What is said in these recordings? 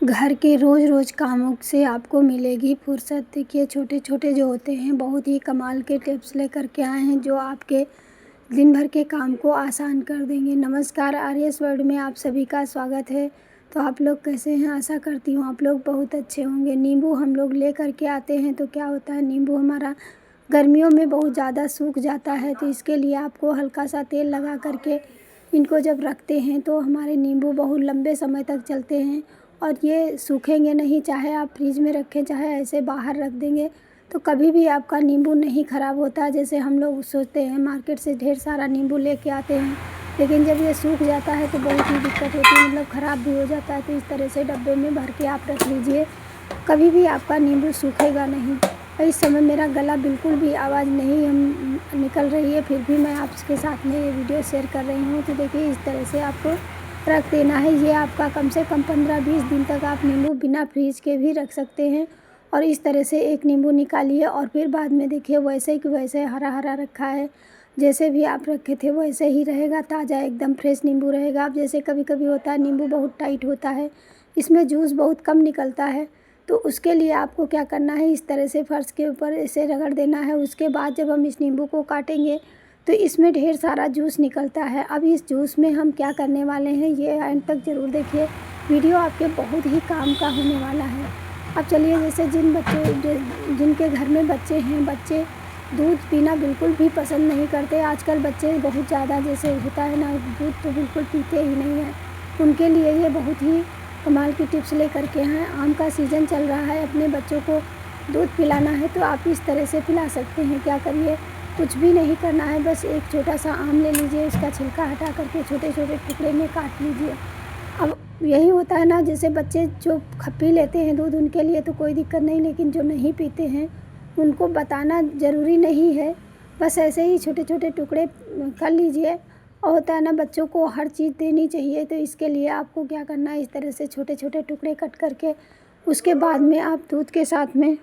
घर के रोज़ कामों से आपको मिलेगी फुर्सत। देखिए छोटे छोटे जो होते हैं बहुत ही कमाल के टिप्स लेकर के आए हैं जो आपके दिन भर के काम को आसान कर देंगे। नमस्कार, आर्यस वर्ल्ड में आप सभी का स्वागत है। तो आप लोग कैसे हैं? आशा करती हूँ आप लोग बहुत अच्छे होंगे। नींबू हम लोग ले कर के आते हैं तो क्या होता है, नींबू हमारा गर्मियों में बहुत ज़्यादा सूख जाता है, तो इसके लिए आपको हल्का सा तेल लगा करके इनको जब रखते हैं तो हमारे नींबू बहुत लंबे समय तक चलते हैं और ये सूखेंगे नहीं। चाहे आप फ्रिज में रखें चाहे ऐसे बाहर रख देंगे तो कभी भी आपका नींबू नहीं ख़राब होता। जैसे हम लोग सोचते हैं मार्केट से ढेर सारा नींबू लेके आते हैं, लेकिन जब ये सूख जाता है तो बहुत ही दिक्कत होती है, मतलब ख़राब भी हो जाता है। तो इस तरह से डब्बे में भर के आप रख लीजिए, कभी भी आपका नींबू सूखेगा नहीं। और इस समय मेरा गला बिल्कुल भी आवाज़ नहीं निकल रही है, फिर भी मैं आपके साथ में ये वीडियो शेयर कर रही हूँ। तो देखिए इस तरह से आपको रख देना है। ये आपका कम से कम 15-20 दिन तक आप नींबू बिना फ्रीज के भी रख सकते हैं। और इस तरह से एक नींबू निकालिए और फिर बाद में देखिए वैसे कि वैसे हरा हरा रखा है, जैसे भी आप रखे थे वैसे ही रहेगा, ताज़ा एकदम फ्रेश नींबू रहेगा। अब जैसे कभी कभी होता है नींबू बहुत टाइट होता है, इसमें जूस बहुत कम निकलता है, तो उसके लिए आपको क्या करना है, इस तरह से फ़र्श के ऊपर ऐसे रगड़ देना है। उसके बाद जब हम इस नींबू को काटेंगे तो इसमें ढेर सारा जूस निकलता है। अब इस जूस में हम क्या करने वाले हैं ये एंड तक ज़रूर देखिए, वीडियो आपके बहुत ही काम का होने वाला है। अब चलिए, जैसे जिनके घर में बच्चे हैं, बच्चे दूध पीना बिल्कुल भी पसंद नहीं करते। आजकल बच्चे बहुत ज़्यादा जैसे होता है ना, दूध तो बिल्कुल पीते ही नहीं हैं। उनके लिए ये बहुत ही कमाल की टिप्स लेकर के हैं। आम का सीज़न चल रहा है, अपने बच्चों को दूध पिलाना है तो आप इस तरह से पिला सकते हैं। क्या करिए, कुछ भी नहीं करना है, बस एक छोटा सा आम ले लीजिए, इसका छिलका हटा करके छोटे छोटे टुकड़े में काट लीजिए। अब यही होता है ना, जैसे बच्चे जो पी लेते हैं दूध उनके लिए तो कोई दिक्कत नहीं, लेकिन जो नहीं पीते हैं उनको बताना ज़रूरी नहीं है, बस ऐसे ही छोटे छोटे टुकड़े कर लीजिए। और होता है ना, बच्चों को हर चीज़ देनी चाहिए, तो इसके लिए आपको क्या करना है, इस तरह से छोटे छोटे टुकड़े कट करके उसके बाद में आप दूध के साथ में,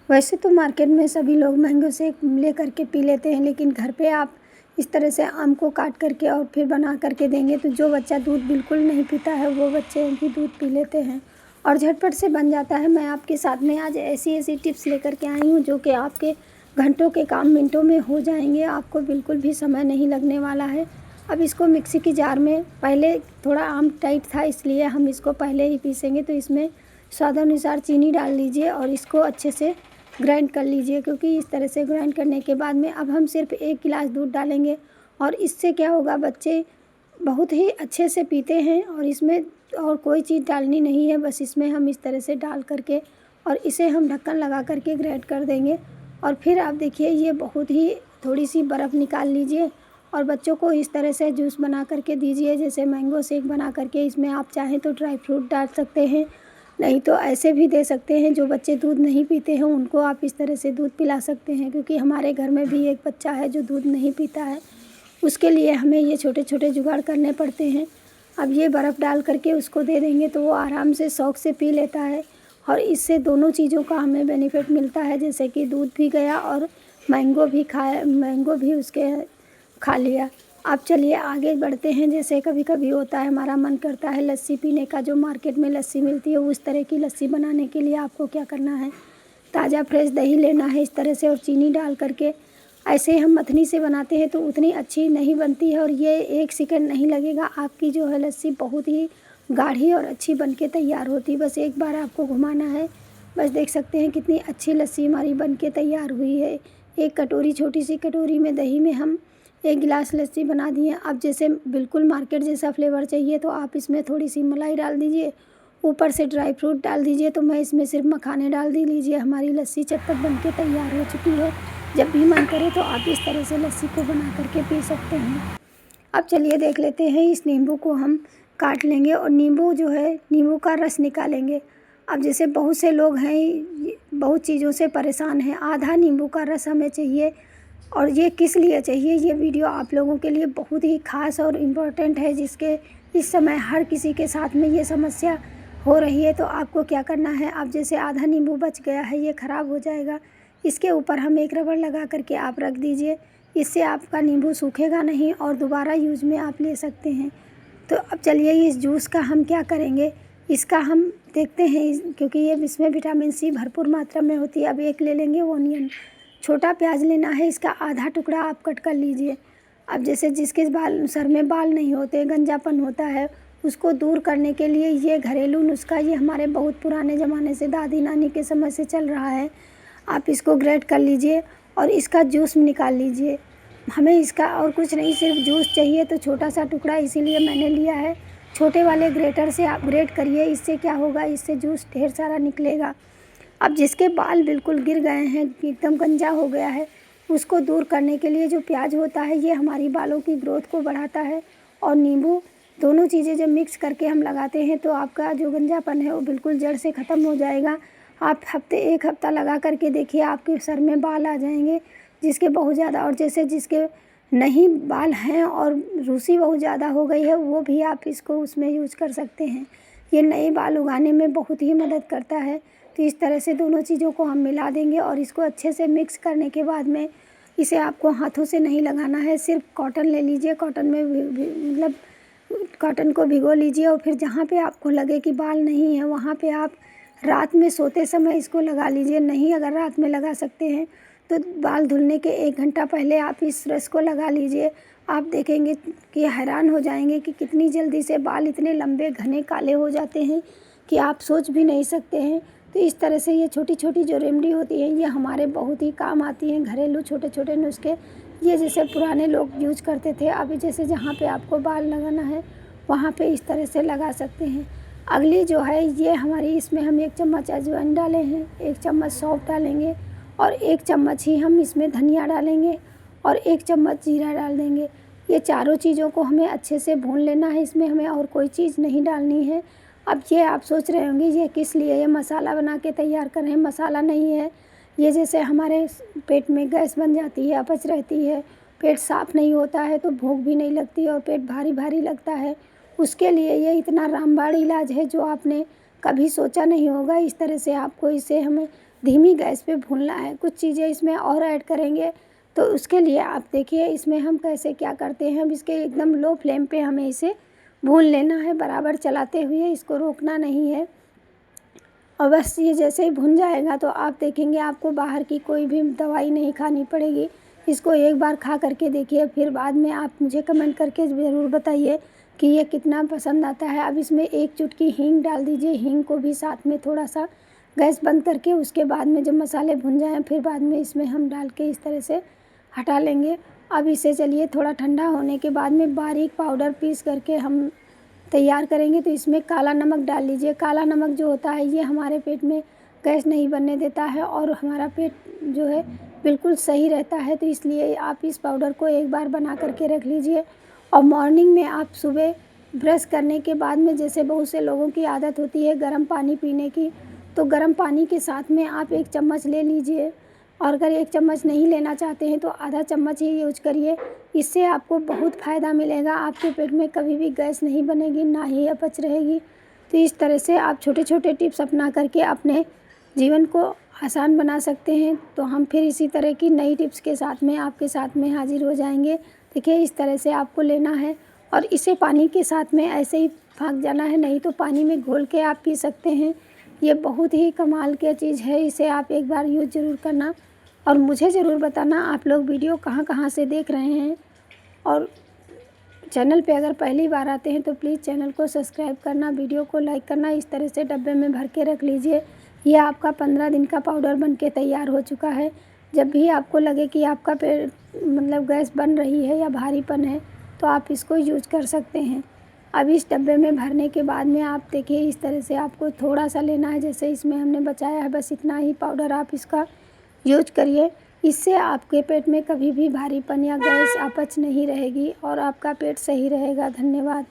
वैसे तो मार्केट में सभी लोग मैंगो शेक ले करके पी लेते हैं, लेकिन घर पे आप इस तरह से आम को काट करके और फिर बना करके देंगे तो जो बच्चा दूध बिल्कुल नहीं पीता है वो बच्चे भी दूध पी लेते हैं और झटपट से बन जाता है। मैं आपके साथ में आज ऐसी टिप्स लेकर के आई हूँ जो कि आपके घंटों के काम मिनटों में हो जाएंगे, आपको बिल्कुल भी समय नहीं लगने वाला है। अब इसको मिक्सी की जार में, पहले थोड़ा आम टाइट था इसलिए हम इसको पहले ही पीसेंगे, तो इसमें स्वादानुसार चीनी डाल लीजिए और इसको अच्छे से ग्राइंड कर लीजिए। क्योंकि इस तरह से ग्राइंड करने के बाद में अब हम सिर्फ 1 गिलास दूध डालेंगे और इससे क्या होगा, बच्चे बहुत ही अच्छे से पीते हैं और इसमें और कोई चीज़ डालनी नहीं है, बस इसमें हम इस तरह से डाल करके और इसे हम ढक्कन लगा करके ग्राइंड कर देंगे। और फिर आप देखिए ये बहुत ही थोड़ी सी बर्फ़ निकाल लीजिए और बच्चों को इस तरह से जूस बना करके दीजिए, जैसे मैंगो शेक बना करके। इसमें आप चाहें तो ड्राई फ्रूट डाल सकते हैं, नहीं तो ऐसे भी दे सकते हैं। जो बच्चे दूध नहीं पीते हैं उनको आप इस तरह से दूध पिला सकते हैं, क्योंकि हमारे घर में भी एक बच्चा है जो दूध नहीं पीता है, उसके लिए हमें ये छोटे छोटे जुगाड़ करने पड़ते हैं। अब ये बर्फ़ डाल करके उसको दे देंगे तो वो आराम से शौक़ से पी लेता है और इससे दोनों चीज़ों का हमें बेनिफिट मिलता है, जैसे कि दूध भी गया और मैंगो भी उसके खा लिया। अब चलिए आगे बढ़ते हैं। जैसे कभी कभी होता है हमारा मन करता है लस्सी पीने का, जो मार्केट में लस्सी मिलती है उस तरह की लस्सी बनाने के लिए आपको क्या करना है, ताज़ा फ्रेश दही लेना है इस तरह से और चीनी डाल करके। ऐसे हम मथनी से बनाते हैं तो उतनी अच्छी नहीं बनती है और ये 1 सेकंड नहीं लगेगा, आपकी जो है लस्सी बहुत ही गाढ़ी और अच्छी बन के तैयार होती है। बस एक बार आपको घुमाना है, बस देख सकते हैं कितनी अच्छी लस्सी हमारी बन के तैयार हुई है। एक कटोरी, छोटी सी कटोरी में दही में हम 1 गिलास लस्सी बना दिए। अब जैसे बिल्कुल मार्केट जैसा फ्लेवर चाहिए तो आप इसमें थोड़ी सी मलाई डाल दीजिए, ऊपर से ड्राई फ्रूट डाल दीजिए। तो मैं इसमें सिर्फ मखाने डाल लीजिए, हमारी लस्सी चटपट बन के तैयार हो चुकी है। जब भी मन करे तो आप इस तरह से लस्सी को बना करके पी सकते हैं। अब चलिए देख लेते हैं, इस नींबू को हम काट लेंगे और नींबू जो है, नींबू का रस निकालेंगे। अब जैसे बहुत से लोग हैं बहुत चीज़ों से परेशान हैं, आधा नींबू का रस हमें चाहिए। और ये किस लिए चाहिए, ये वीडियो आप लोगों के लिए बहुत ही ख़ास और इम्पोर्टेंट है, जिसके इस समय हर किसी के साथ में ये समस्या हो रही है। तो आपको क्या करना है, अब जैसे आधा नींबू बच गया है, ये ख़राब हो जाएगा, इसके ऊपर हम एक रबड़ लगा करके आप रख दीजिए। इससे आपका नींबू सूखेगा नहीं और दोबारा यूज में आप ले सकते हैं। तो अब चलिए इस जूस का हम क्या करेंगे, इसका हम देखते हैं, क्योंकि ये इसमें विटामिन सी भरपूर मात्रा में होती है। अब एक ले लेंगे ओनियन, छोटा प्याज लेना है, इसका आधा टुकड़ा आप कट कर लीजिए। अब जैसे जिसके सर में बाल नहीं होते, गंजापन होता है, उसको दूर करने के लिए ये घरेलू नुस्खा, ये हमारे बहुत पुराने ज़माने से दादी नानी के समय से चल रहा है। आप इसको ग्रेट कर लीजिए और इसका जूस निकाल लीजिए। हमें इसका और कुछ नहीं, सिर्फ जूस चाहिए, तो छोटा सा टुकड़ा इसीलिए मैंने लिया है। छोटे वाले ग्रेटर से आप ग्रेट करिए, इससे क्या होगा, इससे जूस ढेर सारा निकलेगा। अब जिसके बाल बिल्कुल गिर गए हैं, एकदम गंजा हो गया है, उसको दूर करने के लिए जो प्याज होता है ये हमारी बालों की ग्रोथ को बढ़ाता है, और नींबू, दोनों चीज़ें जब मिक्स करके हम लगाते हैं तो आपका जो गंजापन है वो बिल्कुल जड़ से ख़त्म हो जाएगा। आप एक हफ्ता लगा करके देखिए, आपके सर में बाल आ जाएंगे, जिसके बहुत ज़्यादा, और जैसे जिसके नहीं बाल हैं और रूसी बहुत ज़्यादा हो गई है, वो भी आप इसको उसमें यूज कर सकते हैं। ये नए बाल उगाने में बहुत ही मदद करता है। तो इस तरह से दोनों चीज़ों को हम मिला देंगे और इसको अच्छे से मिक्स करने के बाद में इसे आपको हाथों से नहीं लगाना है, सिर्फ कॉटन ले लीजिए, कॉटन में मतलब कॉटन को भिगो लीजिए, और फिर जहाँ पे आपको लगे कि बाल नहीं है वहाँ पे आप रात में सोते समय इसको लगा लीजिए। नहीं अगर रात में लगा सकते हैं तो बाल धुलने के 1 घंटा पहले आप इस रस को लगा लीजिए। आप देखेंगे कि हैरान हो जाएंगे कि कितनी जल्दी से बाल इतने लंबे घने काले हो जाते हैं कि आप सोच भी नहीं सकते हैं। तो इस तरह से ये छोटी छोटी जो रेमेडी होती है ये हमारे बहुत ही काम आती हैं, घरेलू छोटे छोटे नुस्खे, ये जैसे पुराने लोग यूज करते थे। अभी जैसे जहाँ पे आपको बाल लगाना है वहाँ पे इस तरह से लगा सकते हैं। अगली जो है ये हमारी, इसमें हम 1 चम्मच अजवाइन डाले हैं, 1 चम्मच सौंफ डालेंगे, और 1 चम्मच ही हम इसमें धनिया डालेंगे, और 1 चम्मच जीरा डाल देंगे। ये चारों चीज़ों को हमें अच्छे से भून लेना है, इसमें हमें और कोई चीज़ नहीं डालनी है। अब ये आप सोच रहे होंगे ये किस लिए, ये मसाला बना के तैयार कर रहे हैं, मसाला नहीं है। ये जैसे हमारे पेट में गैस बन जाती है, अपच रहती है, पेट साफ़ नहीं होता है तो भूख भी नहीं लगती और पेट भारी भारी लगता है, उसके लिए ये इतना रामबाण इलाज है जो आपने कभी सोचा नहीं होगा। इस तरह से आपको इसे हमें धीमी गैस पे भूनना है। कुछ चीज़ें इसमें और ऐड करेंगे तो उसके लिए आप देखिए इसमें हम कैसे क्या करते हैं। अब इसके एकदम लो फ्लेम पे हमें इसे भून लेना है, बराबर चलाते हुए, इसको रोकना नहीं है। और बस ये जैसे ही भुन जाएगा तो आप देखेंगे आपको बाहर की कोई भी दवाई नहीं खानी पड़ेगी। इसको एक बार खा करके देखिए, फिर बाद में आप मुझे कमेंट करके ज़रूर बताइए कि ये कितना पसंद आता है। अब इसमें 1 चुटकी हींग डाल दीजिए, हींग को भी साथ में थोड़ा सा गैस बंद करके उसके बाद में जब मसाले भुन जाएँ फिर बाद में इसमें हम डाल के इस तरह से हटा लेंगे। अब इसे चलिए थोड़ा ठंडा होने के बाद में बारीक पाउडर पीस करके हम तैयार करेंगे। तो इसमें काला नमक डाल लीजिए। काला नमक जो होता है ये हमारे पेट में गैस नहीं बनने देता है और हमारा पेट जो है बिल्कुल सही रहता है। तो इसलिए आप इस पाउडर को एक बार बना करके रख लीजिए, और मॉर्निंग में आप सुबह ब्रश करने के बाद में, जैसे बहुत से लोगों की आदत होती है गर्म पानी पीने की, तो गर्म पानी के साथ में आप 1 चम्मच ले लीजिए, और अगर 1 चम्मच नहीं लेना चाहते हैं तो आधा चम्मच ही यूज करिए। इससे आपको बहुत फ़ायदा मिलेगा, आपके पेट में कभी भी गैस नहीं बनेगी, ना ही अपच रहेगी। तो इस तरह से आप छोटे छोटे टिप्स अपना करके अपने जीवन को आसान बना सकते हैं। तो हम फिर इसी तरह की नई टिप्स के साथ में आपके साथ में हाजिर हो जाएंगे। देखिए इस तरह से आपको लेना है और इसे पानी के साथ में ऐसे ही फाँक जाना है, नहीं तो पानी में घोल के आप पी सकते हैं। ये बहुत ही कमाल की चीज़ है, इसे आप एक बार यूज़ ज़रूर करना और मुझे ज़रूर बताना आप लोग वीडियो कहाँ कहाँ से देख रहे हैं। और चैनल पे अगर पहली बार आते हैं तो प्लीज़ चैनल को सब्सक्राइब करना, वीडियो को लाइक करना। इस तरह से डब्बे में भर के रख लीजिए। ये आपका 15 दिन का पाउडर बन के तैयार हो चुका है। जब भी आपको लगे कि आपका पेट मतलब गैस बन रही है या भारीपन है तो आप इसको यूज़ कर सकते हैं। अब इस डब्बे में भरने के बाद में आप देखिए इस तरह से आपको थोड़ा सा लेना है, जैसे इसमें हमने बचाया है बस इतना ही पाउडर आप इसका यूज करिए। इससे आपके पेट में कभी भी भारीपन या गैस अपच नहीं रहेगी और आपका पेट सही रहेगा। धन्यवाद।